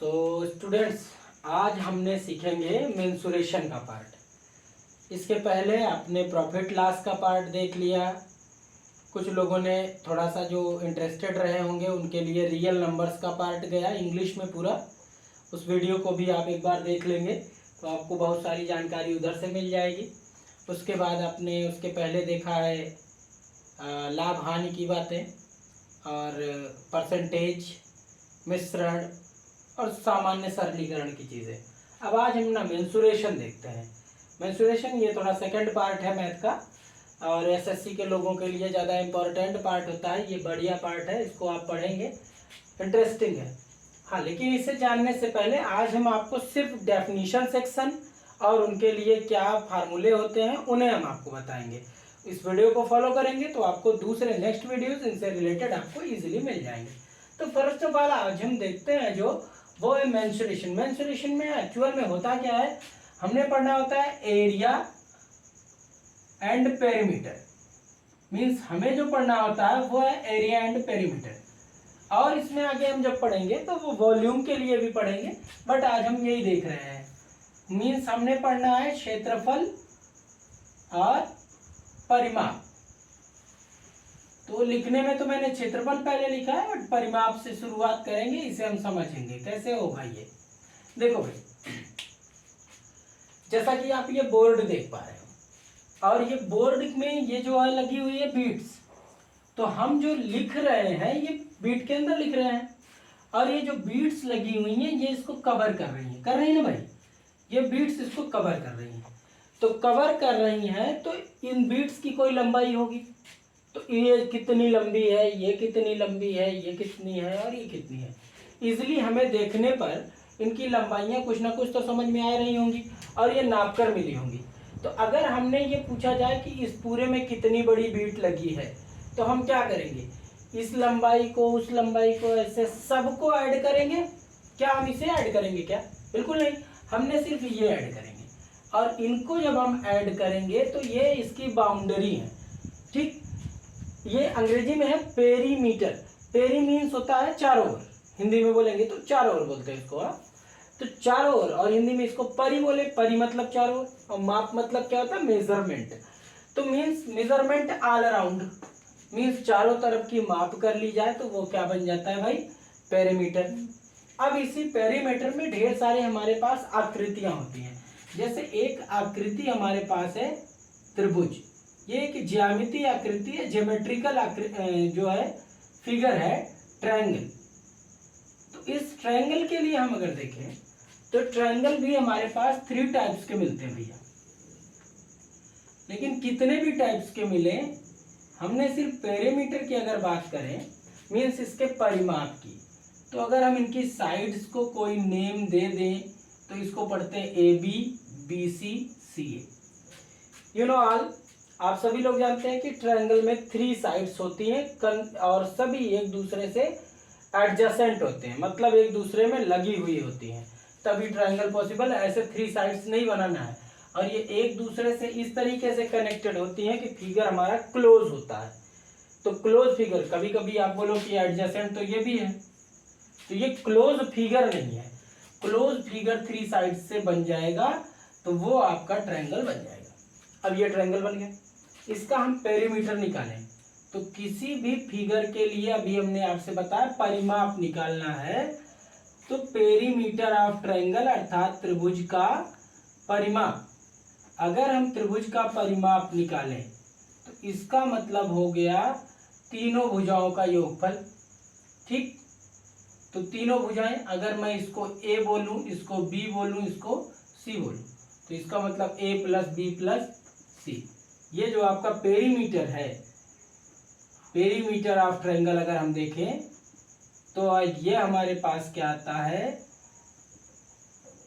तो स्टूडेंट्स, आज हमने सीखेंगे मेंसुरेशन का पार्ट। इसके पहले आपने प्रॉफिट लॉस का पार्ट देख लिया। कुछ लोगों ने थोड़ा सा जो इंटरेस्टेड रहे होंगे उनके लिए रियल नंबर्स का पार्ट गया इंग्लिश में पूरा। उस वीडियो को भी आप एक बार देख लेंगे तो आपको बहुत सारी जानकारी उधर से मिल जाएगी। उसके बाद आपने उसके पहले देखा है लाभ हानि की बातें और परसेंटेज, मिश्रण और सामान्य सरलीकरण की चीज़ें। अब आज हम ना मेंसुरेशन देखते हैं। मेंसुरेशन ये थोड़ा सेकंड पार्ट है मैथ का और एसएससी के लोगों के लिए ज़्यादा इम्पोर्टेंट पार्ट होता है। ये बढ़िया पार्ट है, इसको आप पढ़ेंगे, इंटरेस्टिंग है। हाँ, लेकिन इसे जानने से पहले आज हम आपको सिर्फ डेफिनीशन सेक्शन और उनके लिए क्या फार्मूले होते हैं उन्हें हम आपको बताएंगे। इस वीडियो को फॉलो करेंगे तो आपको दूसरे नेक्स्ट वीडियोस इनसे रिलेटेड आपको इजीली मिल जाएंगे। तो फर्स्ट ऑफ ऑल आज हम देखते हैं जो वो है मेंसुरेशन। मेंसुरेशन में एक्चुअल में होता क्या है, हमने पढ़ना होता है एरिया एंड पेरीमीटर। मींस हमें जो पढ़ना होता है वो है एरिया एंड पेरीमीटर। और इसमें आगे हम जब पढ़ेंगे तो वो वॉल्यूम के लिए भी पढ़ेंगे, बट आज हम यही देख रहे हैं। मींस हमने पढ़ना है क्षेत्रफल और परिमाप। तो लिखने में तो मैंने क्षेत्रफल पहले लिखा है, बट परिमाप से शुरुआत करेंगे, इसे हम समझेंगे कैसे होगा ये। देखो भाई, जैसा कि आप ये बोर्ड देख पा रहे हो और ये बोर्ड में ये जो है लगी हुई है बीट्स। तो हम जो लिख रहे हैं ये बीट के अंदर लिख रहे हैं और ये जो बीट्स लगी हुई हैं ये इसको कवर कर रही है ना भाई। ये बीट्स इसको कवर कर रही हैं। तो कवर कर रही हैं तो इन बीट्स की कोई लंबाई होगी। तो ये कितनी लंबी है, ये कितनी लंबी है, ये कितनी है और ये कितनी है। इजीली हमें देखने पर इनकी लंबाइयाँ कुछ ना कुछ तो समझ में आ रही होंगी और ये नाप कर मिली होंगी। तो अगर हमने ये पूछा जाए कि इस पूरे में कितनी बड़ी बीट लगी है तो हम क्या करेंगे, इस लंबाई को उस लंबाई को ऐसे सबको ऐड करेंगे। क्या हम इसे ऐड करेंगे? क्या, बिल्कुल नहीं। हमने सिर्फ ये ऐड करेंगे और इनको जब हम ऐड करेंगे तो ये इसकी बाउंड्री है। ठीक, ये अंग्रेजी में है पेरीमीटर। पेरी मीन्स होता है चारों ओर, हिंदी में बोलेंगे तो चारों ओर बोलते हैं इसको। तो चारों ओर, और हिंदी में इसको परी बोले, परी मतलब चारों ओर, और माप मतलब क्या होता है, मेजरमेंट। तो means measurement all around, means चारों तरफ की माप कर ली जाए तो वो क्या बन जाता है भाई, पेरीमीटर। अब इसी पेरीमीटर में ढेर सारे हमारे पास आकृतियां होती हैं। जैसे एक आकृति हमारे पास है त्रिभुज। ये एक ज्यामितीय आकृति है, ज्योमेट्रिकल जो है फिगर है ट्रायंगल। तो इस ट्रायंगल के लिए हम अगर देखें तो ट्रायंगल भी हमारे पास 3 टाइप्स के मिलते हैं भैया। लेकिन कितने भी टाइप्स के मिले, हमने सिर्फ पेरीमीटर की अगर बात करें, मीन्स इसके परिमाप की, तो अगर हम इनकी साइड्स को कोई नेम दे दें तो इसको पढ़ते हैं AB, BC, CA। You know all, आप सभी लोग जानते हैं कि ट्रायंगल में 3 साइड्स होती हैं और सभी एक दूसरे से एडजेसेंट होते हैं, मतलब एक दूसरे में लगी हुई होती हैं, तभी ट्रायंगल पॉसिबल है। ऐसे 3 साइड्स नहीं बनाना है और ये एक दूसरे से इस तरीके से कनेक्टेड होती हैं कि फिगर हमारा क्लोज होता है। तो क्लोज फिगर, कभी कभी आप बोलो कि एडजेसेंट, तो ये भी है, तो ये क्लोज फिगर नहीं है। क्लोज फिगर 3 साइड से बन जाएगा तो वो आपका ट्रायंगल बन जाएगा। अब ये ट्रायंगल बन गया, इसका हम पेरीमीटर निकालें तो किसी भी फिगर के लिए अभी हमने आपसे बताया परिमाप निकालना है। तो पेरीमीटर ऑफ ट्रायंगल अर्थात त्रिभुज का परिमाप, अगर हम त्रिभुज का परिमाप निकालें तो इसका मतलब हो गया तीनों भुजाओं का योगफल। ठीक, तो तीनों भुजाएं, अगर मैं इसको A बोलूं, इसको B बोलूं, इसको C बोलूं, तो इसका मतलब A + B + C। ये जो आपका पेरीमीटर है, पेरीमीटर ऑफ ट्रायंगल अगर हम देखें तो ये हमारे पास क्या आता है,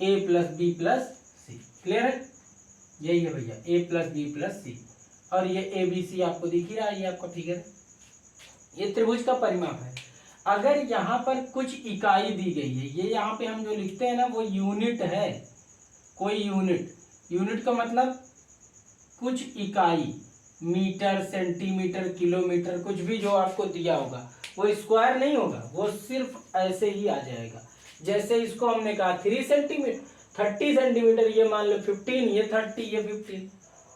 A + B + C। क्लियर है? यही है भैया, A + B + C। और ये ABC आपको दिख ही रहा है, ये आपका फिगर, ये त्रिभुज का परिमाप है। अगर यहाँ पर कुछ इकाई दी गई है, ये यहाँ पे हम जो लिखते हैं ना वो यूनिट है, कोई यूनिट। यूनिट का मतलब कुछ इकाई, मीटर, सेंटीमीटर, किलोमीटर, कुछ भी जो आपको दिया होगा वो स्क्वायर नहीं होगा, वो सिर्फ ऐसे ही आ जाएगा। जैसे इसको हमने कहा 3 सेंटीमीटर, 30 सेंटीमीटर, ये मान लो 15, ये 30, ये 15,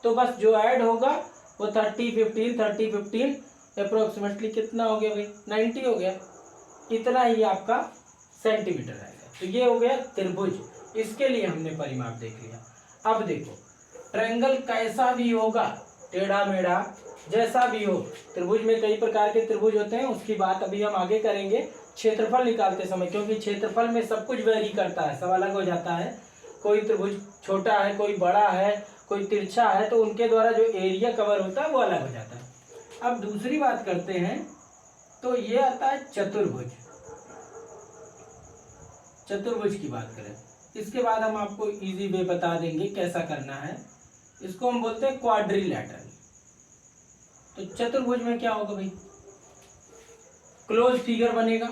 तो बस जो ऐड होगा वो 30 15 30 15 अप्रोक्सीमेटली कितना हो गया भाई, 90 हो गया। इतना ही आपका सेंटीमीटर आएगा। तो ये हो गया त्रिभुज, इसके लिए हमने परिमाप देख लिया। अब देखो ट्रायंगल कैसा भी होगा, टेढ़ा मेढ़ा जैसा भी हो, त्रिभुज में कई प्रकार के त्रिभुज होते हैं, उसकी बात अभी हम आगे करेंगे क्षेत्रफल निकालते समय, क्योंकि क्षेत्रफल में सब कुछ वेरी करता है, सब अलग हो जाता है। कोई त्रिभुज छोटा है, कोई बड़ा है, कोई तिरछा है, तो उनके द्वारा जो एरिया कवर होता है वो अलग हो जाता है। अब दूसरी बात करते हैं, तो ये आता है चतुर्भुज। चतुर्भुज की बात करें, इसके बाद हम आपको इजी वे बता देंगे कैसा करना है। इसको हम बोलते हैं क्वाड्रिलैटरल। तो चतुर्भुज में क्या होगा भाई, क्लोज फिगर बनेगा,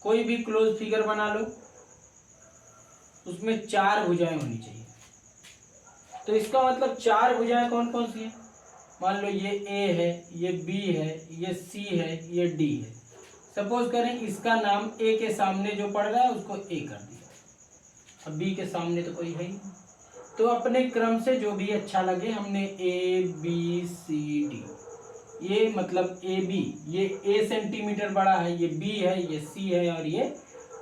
कोई भी क्लोज फिगर बना लो, उसमें 4 भुजाएं होनी चाहिए। तो इसका मतलब 4 भुजाएं कौन कौन सी है, मान लो ये ए है, ये बी है, ये सी है, ये डी है। सपोज करें इसका नाम ए के सामने जो पड़ रहा है उसको ए कर दिया, अब बी के सामने तो कोई है ही, तो अपने क्रम से जो भी अच्छा लगे हमने ए बी सी डी, ये मतलब ए बी, ये ए सेंटीमीटर बड़ा है, ये बी है, ये सी है और ये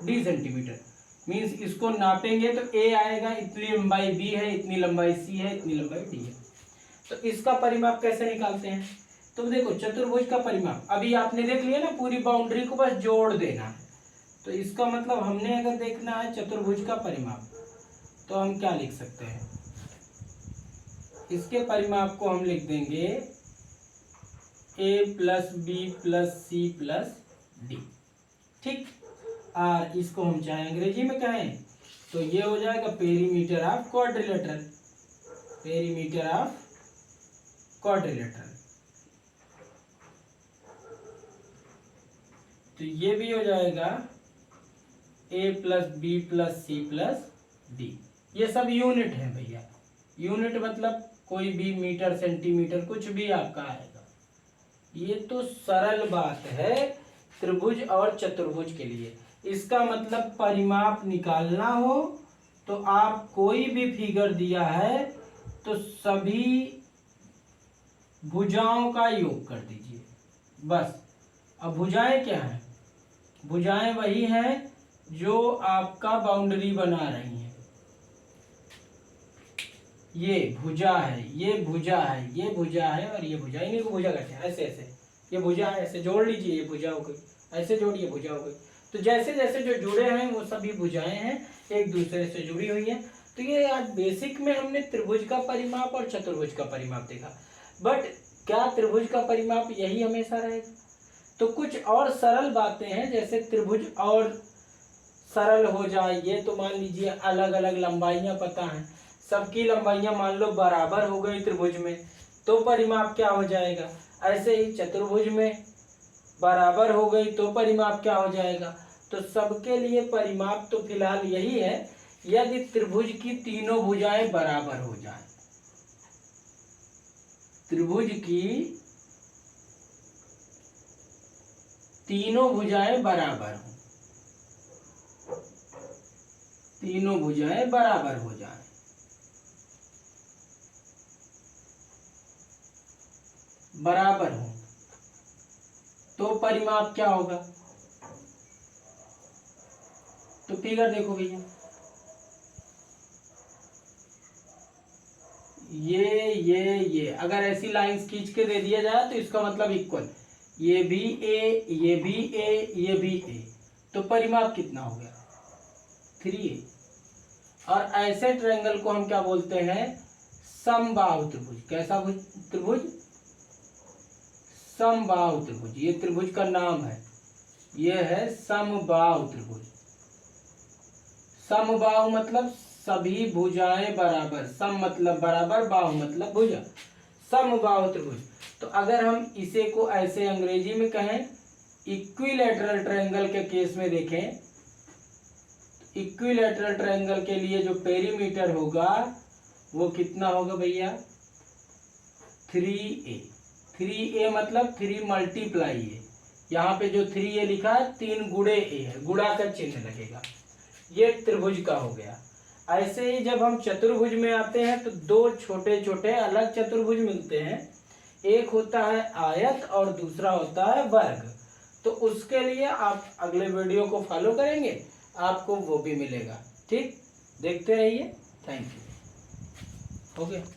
डी सेंटीमीटर, मीन्स इसको नापेंगे तो ए आएगा, इतनी लंबाई बी है, इतनी लंबाई सी है, इतनी लंबाई डी है। तो इसका परिमाप कैसे निकालते हैं, तो देखो चतुर्भुज का परिमाप अभी आपने देख लिया ना, पूरी बाउंड्री को बस जोड़ देना है। तो इसका मतलब हमने अगर देखना है चतुर्भुज का परिमाप, तो हम क्या लिख सकते हैं, इसके परिमाप को हम लिख देंगे a plus B plus C plus D, ठीक। और इसको हम चाहे अंग्रेजी में कहें तो ये हो जाएगा perimeter of quadrilateral, perimeter of quadrilateral. तो ये भी हो जाएगा a plus B plus C plus D. ये सब यूनिट है भैया, यूनिट मतलब कोई भी मीटर सेंटीमीटर कुछ भी आपका आएगा। ये तो सरल बात है त्रिभुज और चतुर्भुज के लिए। इसका मतलब परिमाप निकालना हो तो आप कोई भी फिगर दिया है तो सभी भुजाओं का योग कर दीजिए बस। अब भुजाएं क्या हैं, भुजाएं वही हैं जो आपका बाउंड्री बना रही हैं। ये भुजा है, ये भुजा है, ये भुजा है और ये भुजा, इन्हीं को भुजा कहते हैं। ऐसे ऐसे ये भुजा है, ऐसे जोड़ लीजिए, ये भुजा हो गई, ऐसे जोड़िए भुजा हो गई। तो जैसे जैसे जो जुड़े हैं वो सभी भुजाएं हैं, एक दूसरे से जुड़ी हुई हैं। तो ये आज बेसिक में हमने त्रिभुज का परिमाप और चतुर्भुज का परिमाप देखा। बट क्या त्रिभुज का परिमाप यही हमेशा रहेगा, तो कुछ और सरल बातें हैं, जैसे त्रिभुज और सरल हो जाए ये तो मान लीजिए अलग अलग लंबाइयां पता हैं, सबकी लंबाइयां मान लो बराबर हो गई त्रिभुज में, तो परिमाप क्या हो जाएगा। ऐसे ही चतुर्भुज में बराबर हो गई तो परिमाप क्या हो जाएगा। तो सबके लिए परिमाप तो फिलहाल यही है, यदि त्रिभुज की तीनों भुजाएं बराबर हो जाए, त्रिभुज की तीनों भुजाएं बराबर हो, तीनों भुजाएं बराबर हो जाए, बराबर हो, तो परिमाप क्या होगा। तो फिगर देखो भैया, ये अगर ऐसी लाइंस खींच के दे दिया जाए तो इसका मतलब इक्वल, ये भी ए, ये भी ए, ये भी ए, तो परिमाप कितना हो गया 3a। और ऐसे ट्रायंगल को हम क्या बोलते हैं, समबाहु त्रिभुज। कैसा त्रिभुज, समबाहु त्रिभुज। ये त्रिभुज का नाम है, ये है समबाहु त्रिभुज। समबाहु मतलब सभी भुजाएं बराबर, सम मतलब बराबर, बाहु मतलब भुजा, समबाहु त्रिभुज। तो अगर हम इसे को ऐसे अंग्रेजी में कहें, इक्विलैटरल ट्रायंगल के केस में देखें, इक्विलैटरल ट्रायंगल के लिए जो पेरीमीटर होगा वो कितना होगा भैया 3a। 3a मतलब 3 मल्टीप्लाई ए, यहाँ पे जो 3a लिखा है 3 गुणे a है, गुणा का चिन्ह लगेगा, ये त्रिभुज का हो गया। ऐसे ही जब हम चतुर्भुज में आते हैं तो दो छोटे छोटे अलग चतुर्भुज मिलते हैं, एक होता है आयत और दूसरा होता है वर्ग। तो उसके लिए आप अगले वीडियो को फॉलो करेंगे, आपको वो भी मिलेगा। ठीक, देखते रहिए। Thank you. ओके।